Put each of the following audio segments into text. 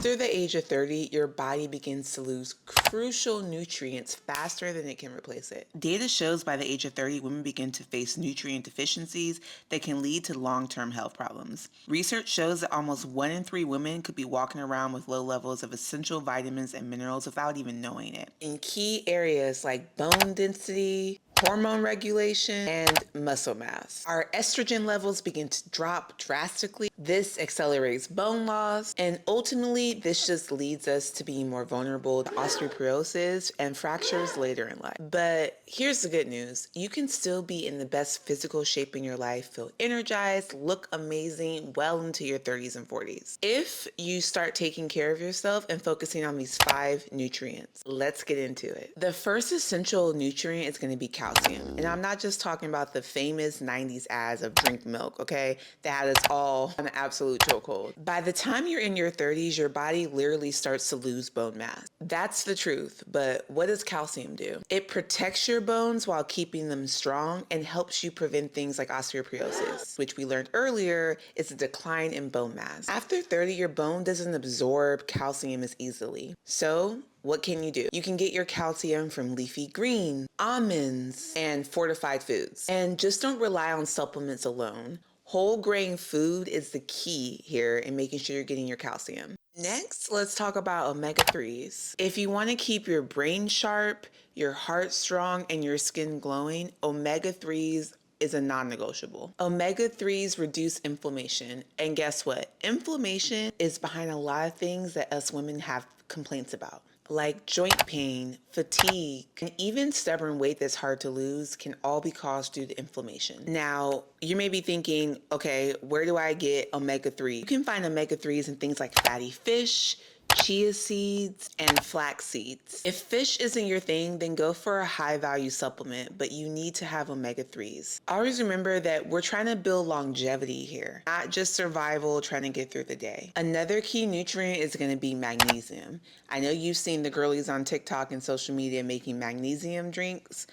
After the age of 30, your body begins to lose crucial nutrients faster than it can replace it. Data shows by the age of 30, women begin to face nutrient deficiencies that can lead to long-term health problems. Research shows that almost 1 in 3 women could be walking around with low levels of essential vitamins and minerals without even knowing it. In key areas like bone density, hormone regulation, and muscle mass. Our estrogen levels begin to drop drastically. This accelerates bone loss, and ultimately, this just leads us to being more vulnerable to osteoporosis and fractures later in life. But here's the good news. You can still be in the best physical shape in your life, feel energized, look amazing well into your 30s and 40s. If you start taking care of yourself and focusing on these 5 nutrients, let's get into it. The first essential nutrient is going to be calcium. And I'm not just talking about the famous 90s ads of drink milk, okay? That had us all on an absolute chokehold. By the time you're in your 30s, your body literally starts to lose bone mass. That's the truth. But what does calcium do? It protects your bones while keeping them strong and helps you prevent things like osteoporosis, which we learned earlier is a decline in bone mass. After 30, your bone doesn't absorb calcium as easily. So what can you do? You can get your calcium from leafy greens, almonds, and fortified foods. And just don't rely on supplements alone. Whole grain food is the key here in making sure you're getting your calcium. Next, let's talk about omega-3s. If you want to keep your brain sharp, your heart strong, and your skin glowing, omega-3s is a non-negotiable. Omega-3s reduce inflammation. And guess what? Inflammation is behind a lot of things that us women have complaints about, like joint pain, fatigue, and even stubborn weight that's hard to lose can all be caused due to inflammation. Now, you may be thinking, okay, where do I get omega-3? You can find omega-3s in things like fatty fish, chia seeds, and flax seeds. If fish isn't your thing, then go for a high-value supplement, but you need to have omega-3s. Always remember that we're trying to build longevity here, not just survival, trying to get through the day. Another key nutrient is going to be magnesium. I know you've seen the girlies on TikTok and social media making magnesium drinks.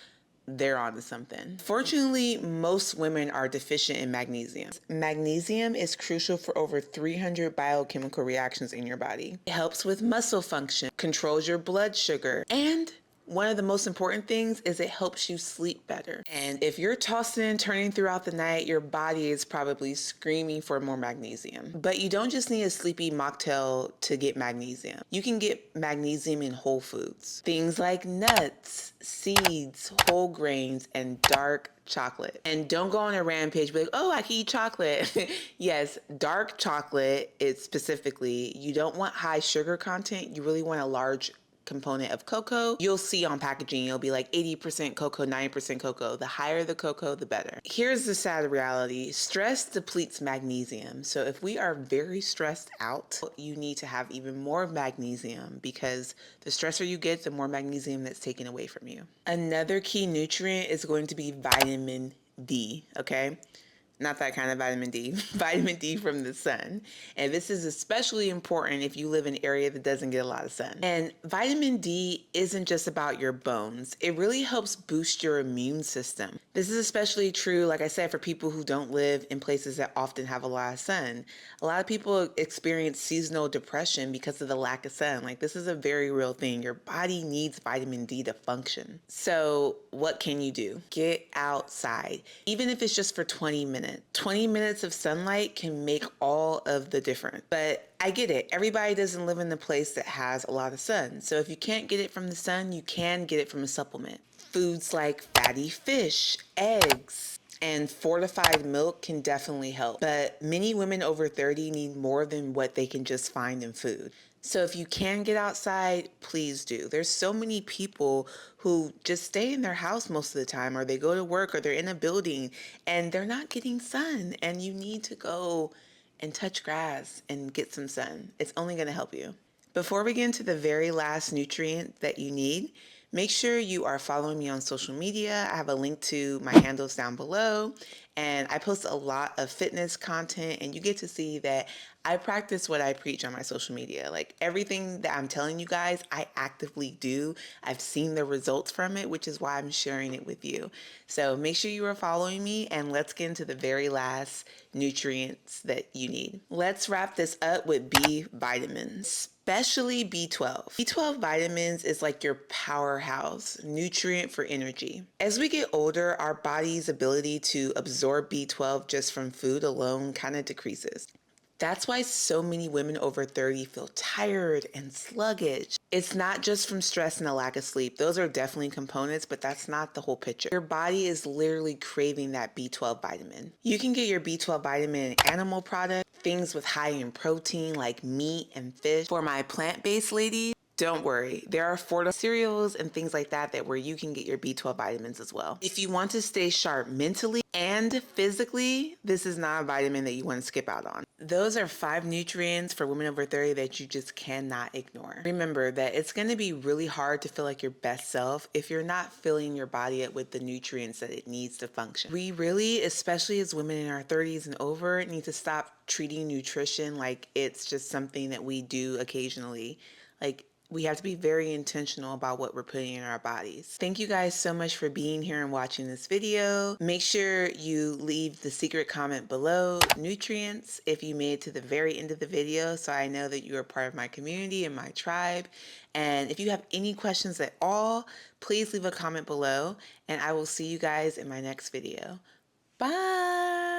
They're onto something. Fortunately, most women are deficient in magnesium. Magnesium is crucial for over 300 biochemical reactions in your body. It helps with muscle function, controls your blood sugar, and one of the most important things is it helps you sleep better. And if you're tossing and turning throughout the night, your body is probably screaming for more magnesium. But you don't just need a sleepy mocktail to get magnesium. You can get magnesium in whole foods. Things like nuts, seeds, whole grains, and dark chocolate. And don't go on a rampage, be like, oh, I can eat chocolate. Yes, dark chocolate is specifically, you don't want high sugar content. You really want a large component of cocoa. You'll see on packaging, it'll be like 80% cocoa, 90% cocoa. The higher the cocoa, the better. Here's the sad reality. Stress depletes magnesium. So if we are very stressed out, you need to have even more magnesium because the stressor you get, the more magnesium that's taken away from you. Another key nutrient is going to be vitamin D, okay? Not that kind of vitamin D, vitamin D from the sun. And this is especially important if you live in an area that doesn't get a lot of sun. And vitamin D isn't just about your bones. It really helps boost your immune system. This is especially true, like I said, for people who don't live in places that often have a lot of sun. A lot of people experience seasonal depression because of the lack of sun. Like, this is a very real thing. Your body needs vitamin D to function. So what can you do? Get outside, even if it's just for 20 minutes. 20 minutes of sunlight can make all of the difference. But I get it. Everybody doesn't live in a place that has a lot of sun. So if you can't get it from the sun, you can get it from a supplement. Foods like fatty fish, eggs, and fortified milk can definitely help. But many women over 30 need more than what they can just find in food. So if you can get outside, please do. There's so many people who just stay in their house most of the time, or they go to work, or they're in a building and they're not getting sun, and you need to go and touch grass and get some sun. It's only going to help you. Before we get into the very last nutrient that you need, make sure you are following me on social media. I have a link to my handles down below. and I post a lot of fitness content, and you get to see that I practice what I preach on my social media. Like everything that I'm telling you guys, I actively do. I've seen the results from it, which is why I'm sharing it with you. So make sure you are following me, and let's get into the very last nutrients that you need. Let's wrap this up with B vitamins, especially B12. B12 vitamins is like your powerhouse nutrient for energy. As we get older, our body's ability to absorb B12 just from food alone kind of decreases. That's why so many women over 30 feel tired and sluggish. It's not just from stress and a lack of sleep. Those are definitely components, but that's not the whole picture. Your body is literally craving that B12 vitamin. You can get your B12 vitamin in animal products, things with high in protein like meat and fish. For my plant-based ladies, don't worry, there are affordable cereals and things like that where you can get your B12 vitamins as well. If you want to stay sharp mentally and physically, this is not a vitamin that you want to skip out on. Those are 5 nutrients for women over 30 that you just cannot ignore. Remember that it's going to be really hard to feel like your best self if you're not filling your body up with the nutrients that it needs to function. We really, especially as women in our 30s and over, need to stop treating nutrition like it's just something that we do occasionally. Like, we have to be very intentional about what we're putting in our bodies. Thank you guys so much for being here and watching this video. Make sure you leave the secret comment below, nutrients, if you made it to the very end of the video, so I know that you are part of my community and my tribe. And if you have any questions at all, please leave a comment below, and I will see you guys in my next video. Bye!